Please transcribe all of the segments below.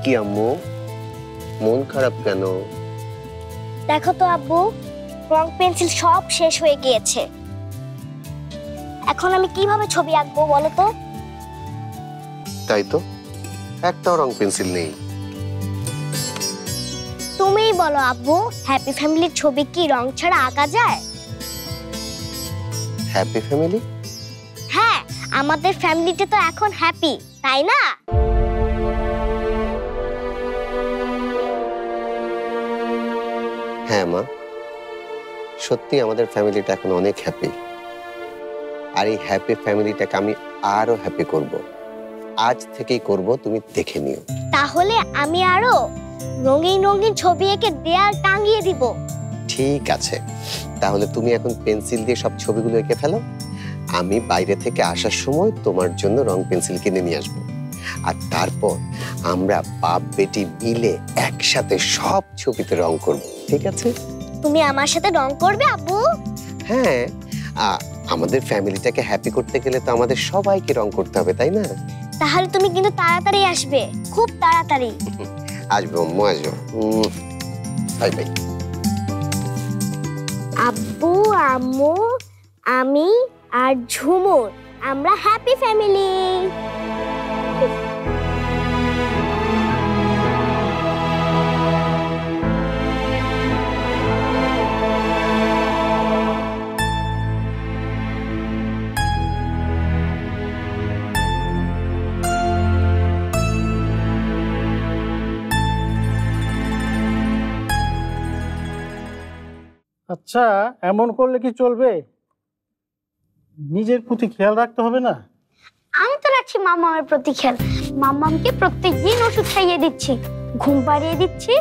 কি আম্মু, মন খারাপ কেন? দেখো তো আব্বু, রং পেন্সিল সব শেষ হয়ে গিয়েছে। এখন আমি কিভাবে ছবি আঁকবো বলো তো? তাই তো, একটাও রং পেন্সিল নেই। তুমিই বলো আব্বু, হ্যাপি ফ্যামিলির ছবি কি রং ছাড়া আঁকা যায়? Happy family? হ্যাঁ, আমাদের ফ্যামিলিটা তো এখন হ্যাপি, তাই না? হ্যাঁ মা, সত্যি আমাদের ফ্যামিলিটা এখন অনেক হ্যাপি। আর এই হ্যাপি ফ্যামিলিটাকে আমি আরো হ্যাপি করব। আজ থেকেই করব, তুমি দেখে নিও। তাহলে আমি আরো রঙিন রঙিন ছবি এঁকে দেয়াল টাঙিয়ে দিব। ঠিক আছে, তাহলে তুমি এখন পেন্সিল দিয়ে সব ছবিগুলো এঁকে ফেলো। আমি বাইরে থেকে আসার সময় তোমার জন্য রং পেন্সিল কিনে নিয়ে আসবো। আর তারপর আমরা বাপ বেটি মিলে একসাথে সব ছবিতে রং করব, ঠিক আছে? তুমি আমার সাথে রং করবে আব্বু? হ্যাঁ, আমাদের ফ্যামিলিটাকে হ্যাপি করতে গেলে তো আমাদের সবাইকে রং করতে হবে, তাই না? তাহলে তুমি কিন্তু তাড়াতাড়ি আসবে, খুব তাড়াতাড়ি। আসবো আম্মু, আসবো। Bye bye. আব্বু, আম্মু, আমি আর ঝুমুর, আমরা হ্যাপি ফ্যামিলি। আচ্ছা, এমন করলে কি চলবে? নিজের প্রতি খেয়াল রাখতে হবে না? আমি তো রাখছি মামামের প্রতি খেয়াল। মামামকে প্রত্যেকদিন ওষুধ খাইয়ে দিচ্ছি, ঘুম পাড়িয়ে দিচ্ছি,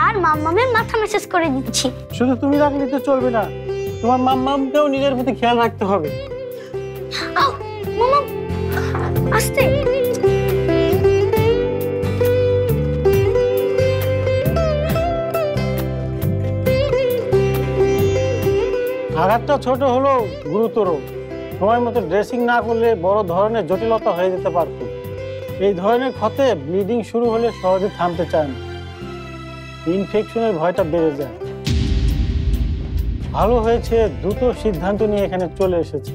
আর মামামের মাথা ম্যাসাজ করে দিচ্ছি। শুধু তুমি রাখলে তো চলবে না, তোমার মাম্মামকেও নিজের প্রতি খেয়াল রাখতে হবে। আও মামাম, আস্তে। আঘাতটা ছোট হলেও গুরুতর। সময় মতো ড্রেসিং না করলে বড় ধরনের জটিলতা হয়ে যেতে পারত। এই ধরনের ক্ষতে ব্লিডিং শুরু হলে সহজে থামতে চায় না, ইনফেকশনের ভয়টা বেড়ে যায়। ভালো হয়েছে দ্রুত সিদ্ধান্ত নিয়ে এখানে চলে এসেছে।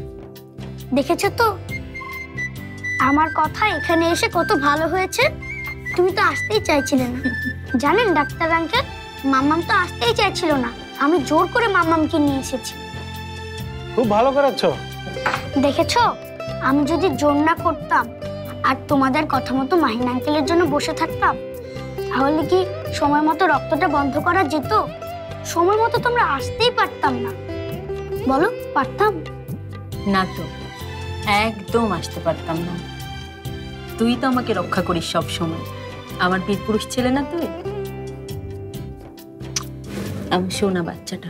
দেখেছো তো আমার কথা, এখানে এসে কত ভালো হয়েছে। তুমি তো আসতেই চাইছিলে না, জানেন ডাক্তার আঙ্কেল, মাম্মাম তো আসতেই চাইছিল না, আমি জোর করে মাম্মামকে নিয়ে এসেছি। খুব ভালো করেছো। দেখেছো, আমি যদি জোর না করতাম আর তোমাদের কথা মতো মাহিন আঙ্কেলের জন্য বসে থাকতাম, তাহলে কি সময় মতো রক্তটা বন্ধ করা যেত? সময় মতো তোমরা আসতেই পারতাম না, বলো পারতাম? না তো, একদম আসতে পারতাম না। তুই তো আমাকে রক্ষা করিস সব সময়। আমার বীর পুরুষ ছেলে না তুই? আমি সোনা বাচ্চাটা।